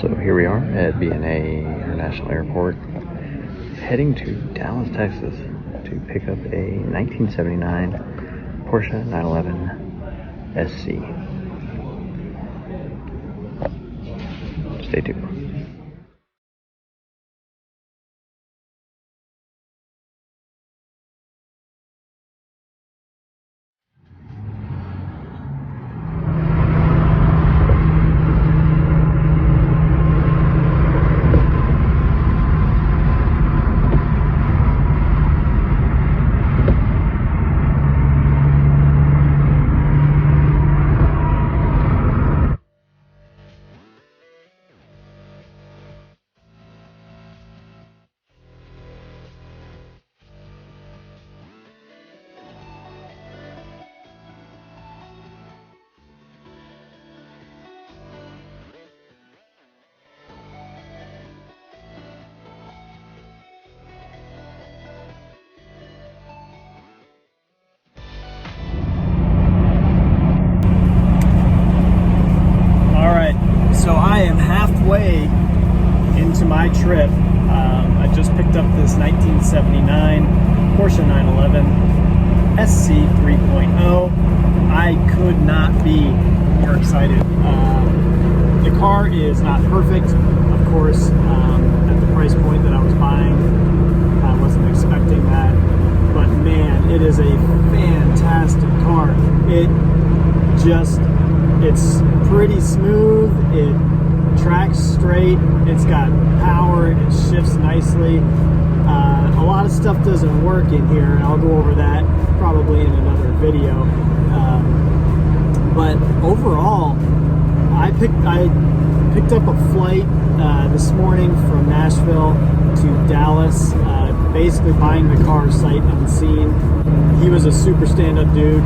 So here we are at B&A International Airport, heading to Dallas, Texas to pick up a 1979 Porsche 911 SC. Stay tuned. So I am halfway into my trip. I just picked up this 1979 Porsche 911 SC 3.0. I could not be more excited. The car is not perfect, of course. At the price point that I was buying, I wasn't expecting that. But man, it is a fantastic car. It's pretty smooth, it tracks straight, it's got power, it shifts nicely. A lot of stuff doesn't work in here, and I'll go over that probably in another video. But overall, I picked up a flight this morning from Nashville to Dallas, basically buying the car sight unseen. He was a super stand-up dude.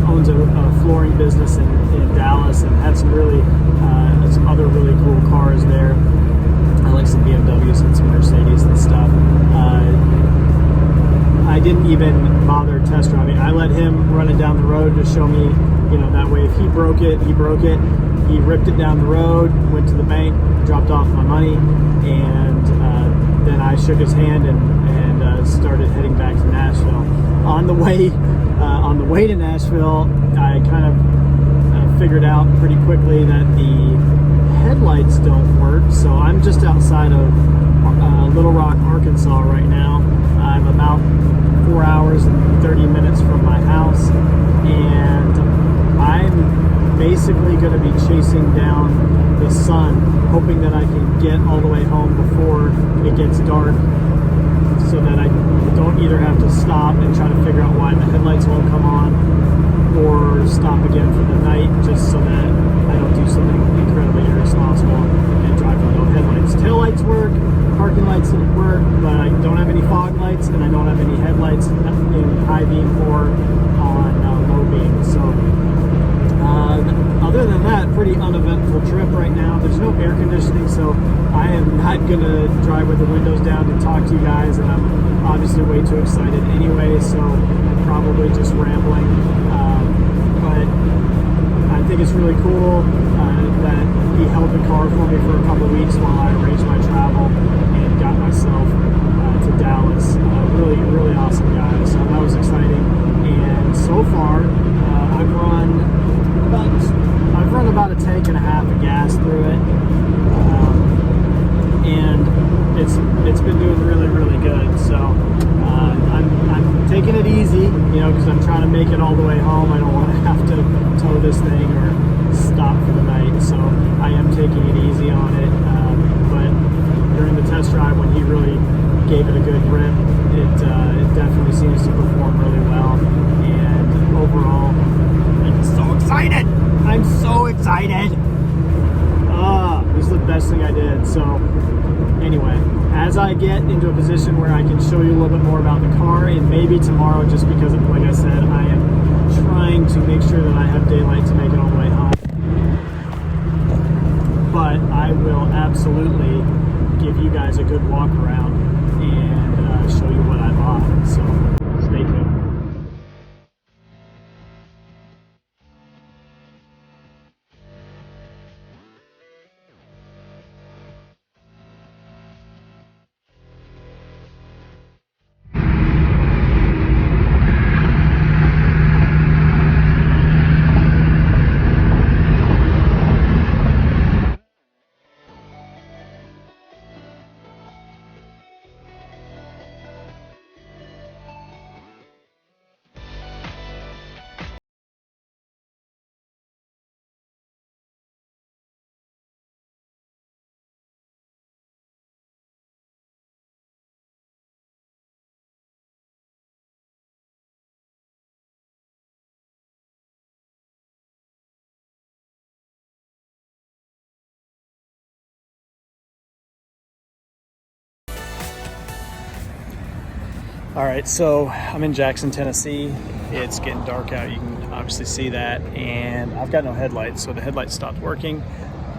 Owns a flooring business in Dallas, and had some other really cool cars there. I like some BMWs and some Mercedes and stuff. I didn't even bother test driving. I let him run it down the road to show me, that way if he broke it, he broke it. He ripped it down the road, went to the bank, dropped off my money, and then I shook his hand and started heading back to Nashville. On the way to Nashville, I kind of figured out pretty quickly that the headlights don't work. So I'm just outside of Little Rock, Arkansas right now. I'm about 4 hours and 30 minutes from my house, and I'm basically going to be chasing down the sun, hoping that I can get all the way home before it gets dark, so that I don't either have to stop and try to figure out why the headlights won't come on, or stop again for the night, just so that I don't do something incredibly irresponsible and drive with no headlights. Tail lights work, parking lights work, but I don't have any fog lights, and I don't have any headlights in high beam or on low beam. So other than that, pretty uneventful trip right now. There's no air conditioning, so I am not going to drive with the windows down to talk to you guys, and I'm obviously way too excited anyway, so I'm probably just rambling. But I think it's really cool that he held the car for me for a couple of weeks while I arranged my travel and got myself to Dallas. Really, really awesome guy, so that was exciting. And so far, I've run about a tank and a half of gas through it, and it's been doing really, really good. So I'm taking it easy, because I'm trying to make it all the way home. I don't want to have to tow this thing or stop for the night, so I am taking it easy on it. But during the test drive, when he really gave it a good rip, it definitely seems to perform really well. And overall, I'm so excited! I'm so excited! This is the best thing I did. So anyway, as I get into a position where I can show you a little bit more about the car, and maybe tomorrow, just because, like I said, I am trying to make sure that I have daylight to make it all the way home. But I will absolutely give you guys a good walk around and show you what I bought. So stay tuned. All right, so I'm in Jackson, Tennessee. It's getting dark out. You can obviously see that. And I've got no headlights, so the headlights stopped working.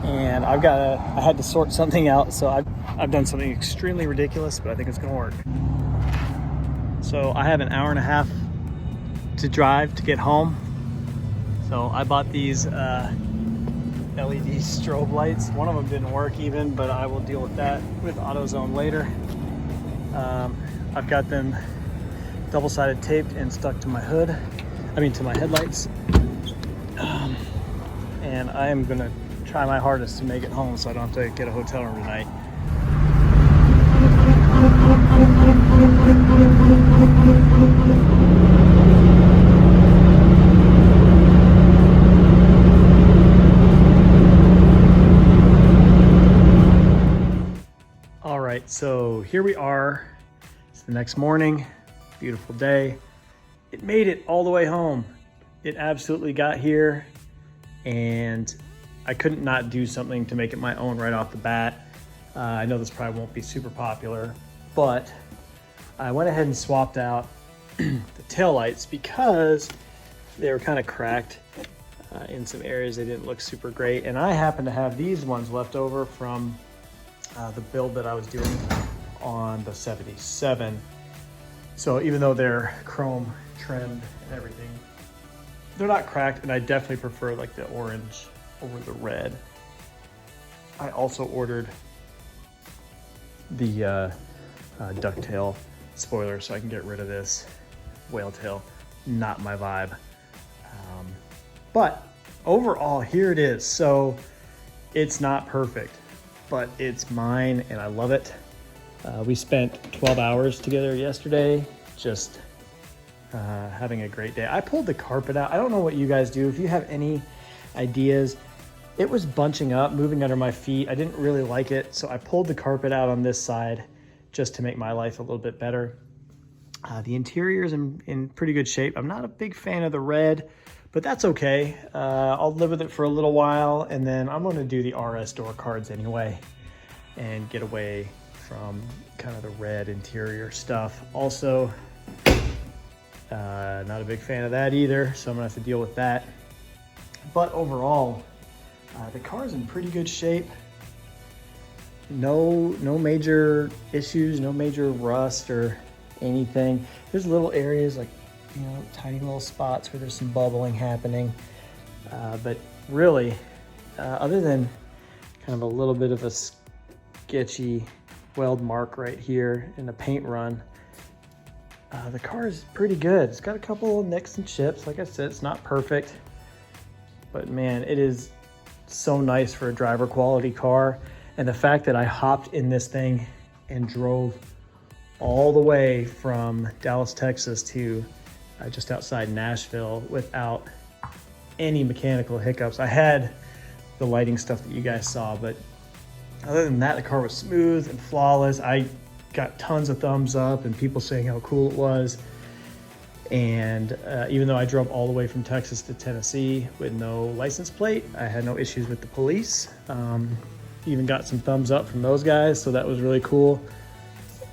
And I had to sort something out. So I've done something extremely ridiculous, but I think it's gonna work. So I have an hour and a half to drive to get home. So I bought these LED strobe lights. One of them didn't work even, but I will deal with that with AutoZone later. I've got them double-sided taped and stuck to my hood, to my headlights. And I am gonna try my hardest to make it home so I don't have to get a hotel room tonight. All right, so here we are. It's the next morning, beautiful day. It made it all the way home. It absolutely got here, and I couldn't not do something to make it my own right off the bat. I know this probably won't be super popular, but I went ahead and swapped out the taillights because they were kind of cracked in some areas. They didn't look super great, and I happen to have these ones left over from the build that I was doing on the 77. So even though they're chrome trimmed and everything, they're not cracked, and I definitely prefer like the orange over the red. I also ordered the ducktail spoiler so I can get rid of this whale tail. Not my vibe. But overall, here it is. So it's not perfect, but it's mine and I love it. We spent 12 hours together yesterday, just having a great day. I pulled the carpet out. I don't know what you guys do. If you have any ideas, it was bunching up, moving under my feet. I didn't really like it, so I pulled the carpet out on this side just to make my life a little bit better. The interior is in pretty good shape. I'm not a big fan of the red, but that's okay. I'll live with it for a little while, and then I'm gonna do the RS door cards anyway and get away from kind of the red interior stuff. Also, not a big fan of that either, so I'm gonna have to deal with that. But overall, the car is in pretty good shape. No major issues, no major rust or anything. There's little areas like, tiny little spots where there's some bubbling happening. But really, other than kind of a little bit of a sketchy weld mark right here in the paint run, the car is pretty good. It's got a couple of nicks and chips. Like I said, it's not perfect, but man, it is so nice for a driver quality car. And the fact that I hopped in this thing and drove all the way from Dallas, Texas to just outside Nashville without any mechanical hiccups. I had the lighting stuff that you guys saw, but other than that, the car was smooth and flawless. I got tons of thumbs up and people saying how cool it was. And even though I drove all the way from Texas to Tennessee with no license plate, I had no issues with the police. Even got some thumbs up from those guys, so that was really cool.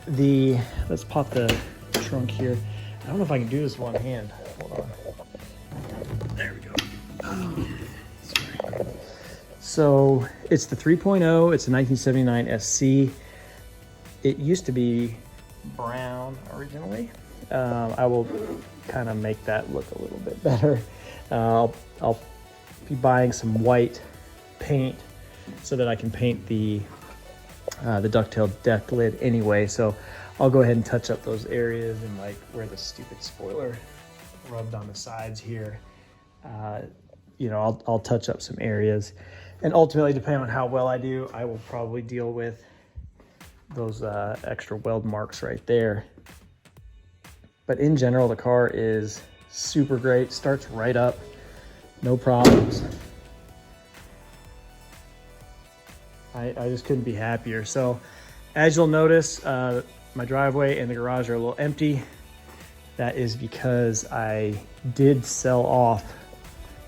Let's pop the trunk here. I don't know if I can do this one hand. Hold on. There we go. Sorry. So it's the 3.0. It's a 1979 SC. It used to be brown originally. I will kind of make that look a little bit better. I'll be buying some white paint so that I can paint the ducktail deck lid anyway. So I'll go ahead and touch up those areas and like where the stupid spoiler rubbed on the sides here. I'll touch up some areas, and ultimately, depending on how well I do, I will probably deal with those extra weld marks right there. But in general, the car is super great. Starts right up, no problems. I just couldn't be happier. So as you'll notice, my driveway and the garage are a little empty. That is because I did sell off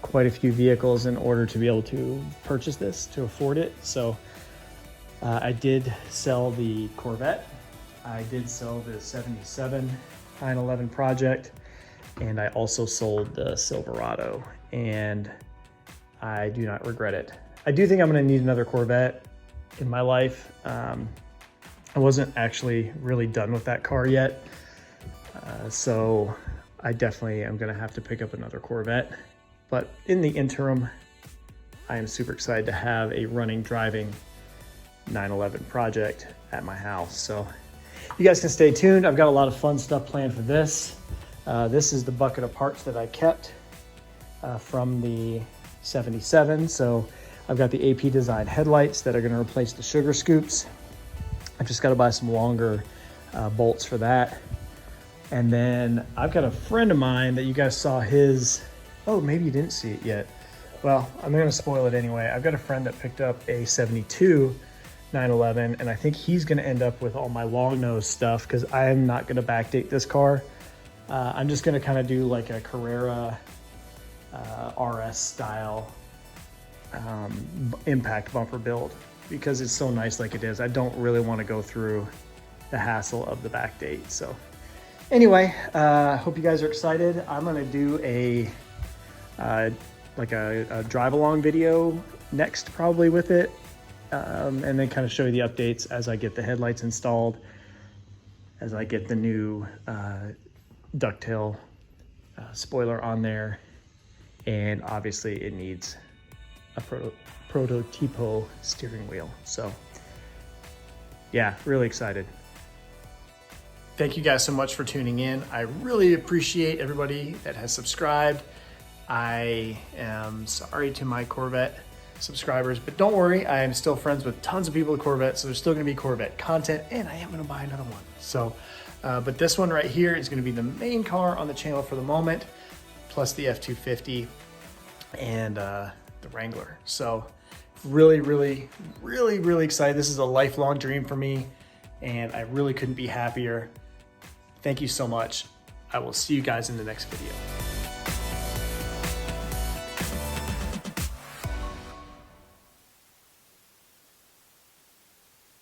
quite a few vehicles in order to be able to purchase this, to afford it. So I did sell the Corvette. I did sell the 77 911 project, and I also sold the Silverado, and I do not regret it. I do think I'm gonna need another Corvette in my life. I wasn't actually really done with that car yet, so I definitely am gonna have to pick up another Corvette. But in the interim, I am super excited to have a running, driving 911 project at my house. So you guys can stay tuned. I've got a lot of fun stuff planned for this. This is the bucket of parts that I kept from the 77. So I've got the AP Design headlights that are gonna replace the sugar scoops. I've just gotta buy some longer bolts for that. And then I've got a friend of mine that you guys saw his, oh, maybe you didn't see it yet. Well, I'm gonna spoil it anyway. I've got a friend that picked up a 72 911, and I think he's gonna end up with all my long nose stuff because I am not gonna backdate this car. I'm just gonna kind of do like a Carrera RS style impact bumper build because it's so nice like it is. I don't really want to go through the hassle of the backdate. So anyway, hope you guys are excited. I'm gonna do a drive along video next probably with it, and then kind of show you the updates as I get the headlights installed, as I get the new ducktail spoiler on there, and obviously it needs a prototypo steering wheel. So yeah, really excited. Thank you guys so much for tuning in. I really appreciate everybody that has subscribed. I am sorry to my Corvette subscribers, but don't worry, I am still friends with tons of people with Corvettes, so there's still gonna be Corvette content, and I am gonna buy another one. So, but this one right here is gonna be the main car on the channel for the moment, plus the F-250 and the Wrangler. So really, really, really, really excited. This is a lifelong dream for me, and I really couldn't be happier. Thank you so much. I will see you guys in the next video.